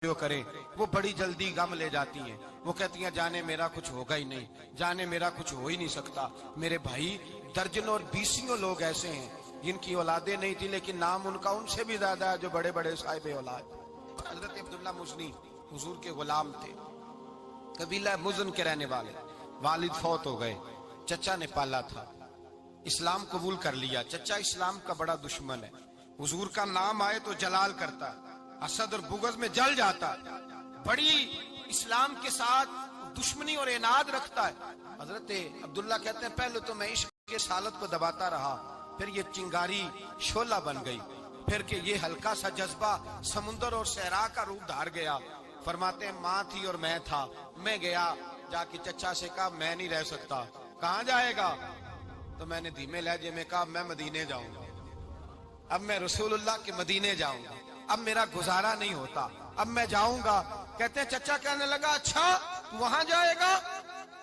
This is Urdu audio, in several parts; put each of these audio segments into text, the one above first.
جو کریں وہ بڑی جلدی غم لے جاتی ہیں. وہ کہتی ہیں جانے میرا کچھ ہوگا ہی نہیں, جانے میرا کچھ ہو ہی نہیں سکتا. میرے بھائی درجنوں اور بیسیوں لوگ ایسے ہیں جن کی اولادیں نہیں تھی لیکن نام ان کا ان سے بھی زیادہ ہے جو بڑے بڑے صاحب اولاد. حضرت عبداللہ مزنی حضور کے غلام تھے, قبیلہ مزن کے رہنے والے. والد فوت ہو گئے, چچا نے پالا تھا, اسلام قبول کر لیا. چچا اسلام کا بڑا دشمن ہے, حضور کا نام آئے تو جلال کرتا ہے, حسد اور بغض میں جل جاتا ہے, بڑی اسلام کے ساتھ دشمنی اور عناد رکھتا ہے. حضرت عبداللہ کہتے ہیں پہلے تو میں عشق کے سالت کو دباتا رہا, پھر یہ چنگاری شعلہ بن گئی, پھر کہ یہ ہلکا سا جذبہ سمندر اور صحرا کا روپ دھار گیا. فرماتے ہیں ماں تھی اور میں تھا, میں گیا جا کے چچا سے کہا میں نہیں رہ سکتا. کہاں جائے گا؟ تو میں نے دھیمے لہجے میں کہا میں مدینے جاؤں گا, اب میں رسول اللہ کے مدینے جاؤں گا, اب میرا گزارا نہیں ہوتا, اب میں جاؤں گا. کہتے ہیں چچا کہنے لگا اچھا تو وہاں جائے گا,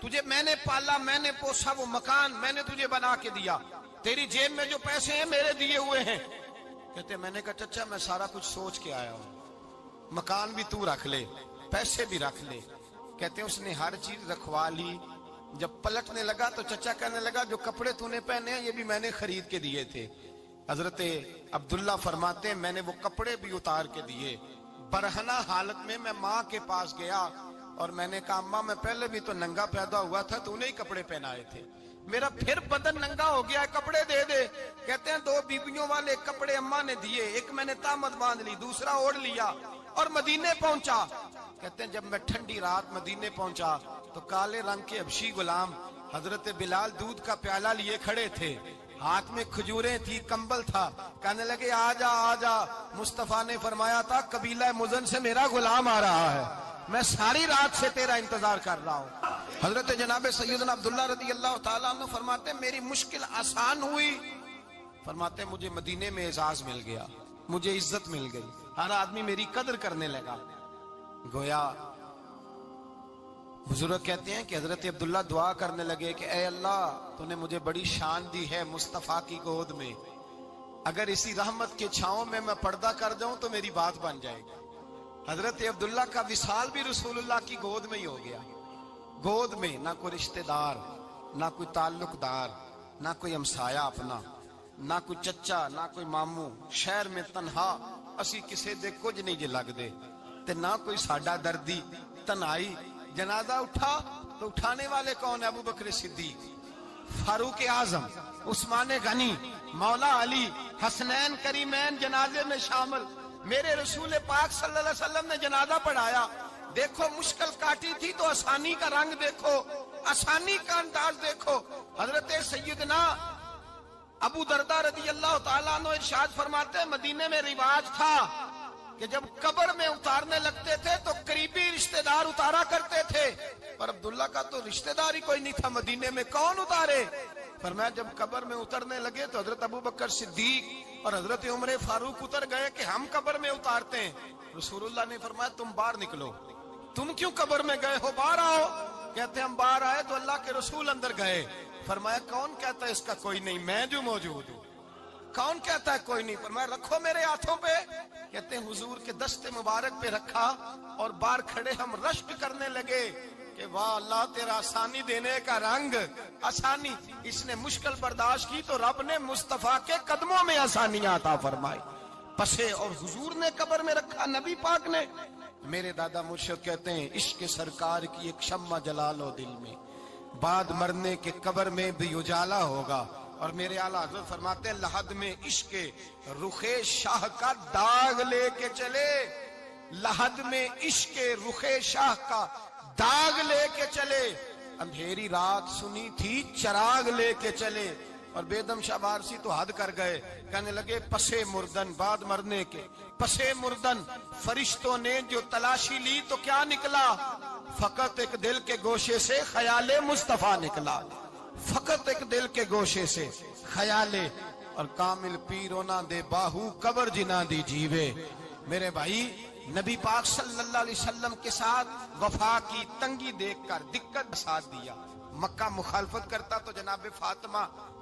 تجھے میں نے پالا, میں نے پوسا, وہ مکان میں نے تجھے بنا کے دیا, تیری جیب میں جو پیسے ہیں میرے دیے ہوئے ہیں. کہتے ہیں میں نے کہا چچا میں سارا کچھ سوچ کے آیا ہوں, مکان بھی تو رکھ لے, پیسے بھی رکھ لے. کہتے ہیں اس نے ہر چیز رکھوا لی. جب پلٹنے لگا تو چچا کہنے لگا جو کپڑے تو نے پہنے ہیں یہ بھی میں نے خرید کے دیے تھے. حضرت عبداللہ فرماتے ہیں میں نے وہ کپڑے بھی اتار کے دیے. برہنہ حالت میں ماں کے پاس گیا اور میں نے کہا اماں میں پہلے بھی تو ننگا پیدا ہوا تھا, تو نے ہی کپڑے پہنائے تھے, میرا پھر بدن ننگا ہو گیا ہے, کپڑے دے دے. کہتے ہیں 2 بیبیوں والے کپڑے اماں نے دیے, ایک میں نے تامت باندھ لی, دوسرا اوڑھ لیا اور مدینے پہنچا. کہتے ہیں جب میں ٹھنڈی رات مدینے پہنچا تو کالے رنگ کے حبشی غلام حضرت بلال دودھ کا پیالہ لیے کھڑے تھے, ہاتھ میں کھجوریں تھی, کمبل تھا. کہنے لگے آجا آجا, مصطفیٰ نے فرمایا تھا قبیلہ مزن سے میرا غلام آ رہا ہے, میں ساری رات سے تیرا انتظار کر رہا ہوں. حضرت جناب سیدنا عبداللہ رضی اللہ تعالیٰ عنہ فرماتے ہیں میری مشکل آسان ہوئی. فرماتے ہیں مجھے مدینے میں اعزاز مل گیا, مجھے عزت مل گئی, ہر آدمی میری قدر کرنے لگا. گویا بزرگ کہتے ہیں کہ حضرت عبداللہ دعا کرنے لگے کہ اے اللہ تو نے مجھے بڑی شان دی ہے مصطفیٰ کی گود میں, اگر اسی رحمت کے چھاؤں میں پردہ کر جاؤں تو میری بات بن جائے گی. حضرت عبداللہ کا وصال بھی رسول اللہ کی گود میں ہی ہو گیا. گود میں نہ کوئی رشتہ دار, نہ کوئی تعلق دار, نہ کوئی ہمسایا اپنا, نہ کوئی چچا, نہ کوئی ماموں, شہر میں تنہا اسی کسے دے کچھ نہیں جے لگ دے, تے نہ کوئی ساڈا دردی. تنہائی جنازہ اٹھا تو اٹھانے والے کون ہیں؟ ابو بکر صدیق, فاروق اعظم, عثمان غنی, مولا علی, حسنین کریمین جنازے میں شامل. میرے رسول پاک صلی اللہ علیہ وسلم نے جنازہ پڑھایا. دیکھو مشکل کاٹی تھی تو آسانی کا رنگ دیکھو, آسانی کا انداز دیکھو. حضرت سیدنا ابو دردہ رضی اللہ تعالیٰ عنہ ارشاد فرماتے ہیں مدینے میں رواج تھا کہ جب قبر میں اتارنے لگتے تھے تو قریبی رشتہ دار اتارا کرتے تھے, پر عبداللہ کا تو رشتہ دار ہی کوئی نہیں تھا مدینے میں, کون اتارے؟ فرمایا جب قبر میں اترنے لگے تو حضرت ابو بکر صدیق اور حضرت عمر فاروق اتر گئے کہ ہم قبر میں اتارتے ہیں. رسول اللہ نے فرمایا تم باہر نکلو, تم کیوں قبر میں گئے ہو, باہر آؤ. کہتے ہیں ہم باہر آئے تو اللہ کے رسول اندر گئے. فرمایا کون کہتا ہے اس کا کوئی نہیں, میں جو موجود ہوں. کون کہتا ہے کوئی نہیں؟ فرمایا رکھو میرے ہاتھوں پہ. کہتے ہیں حضور کے دست مبارک پہ رکھا اور باہر کھڑے ہم رشک کرنے لگے کہ واہ اللہ تیرا آسانی دینے کا رنگ, آسانی. اس نے مشکل برداشت کی تو رب نے مصطفیٰ کے قدموں میں آسانیاں عطا فرمائی. پسے اور حضور نے قبر میں رکھا, نبی پاک نے. میرے دادا مرشد کہتے ہیں عشق سرکار کی ایک شمع جلا لو دل میں, بعد مرنے کے قبر میں بھی اجالا ہوگا. اور میرے اعلیٰ حضرت فرماتے ہیں لحد میں عشق رخ شاہ کا داغ لے کے چلے, لحد میں عشق رخ شاہ کا داغ لے کے چلے, اندھیری رات سنی تھی چراغ لے کے چلے. اور بیدم شاہ بارسی تو حد کر گئے, کہنے لگے پسے مردن, بعد مرنے کے پسے مردن فرشتوں نے جو تلاشی لی تو کیا نکلا؟ فقط ایک دل کے گوشے سے خیال مصطفیٰ نکلا, فقط ایک دل کے گوشے سے خیال. اور کامل پیرو نہ دے باہو قبر جنا دی جیوے. میرے بھائی نبی پاک صلی اللہ علیہ وسلم کے ساتھ وفا کی تنگی دیکھ کر دقت ساتھ دیا. مکہ مخالفت کرتا تو جناب فاطمہ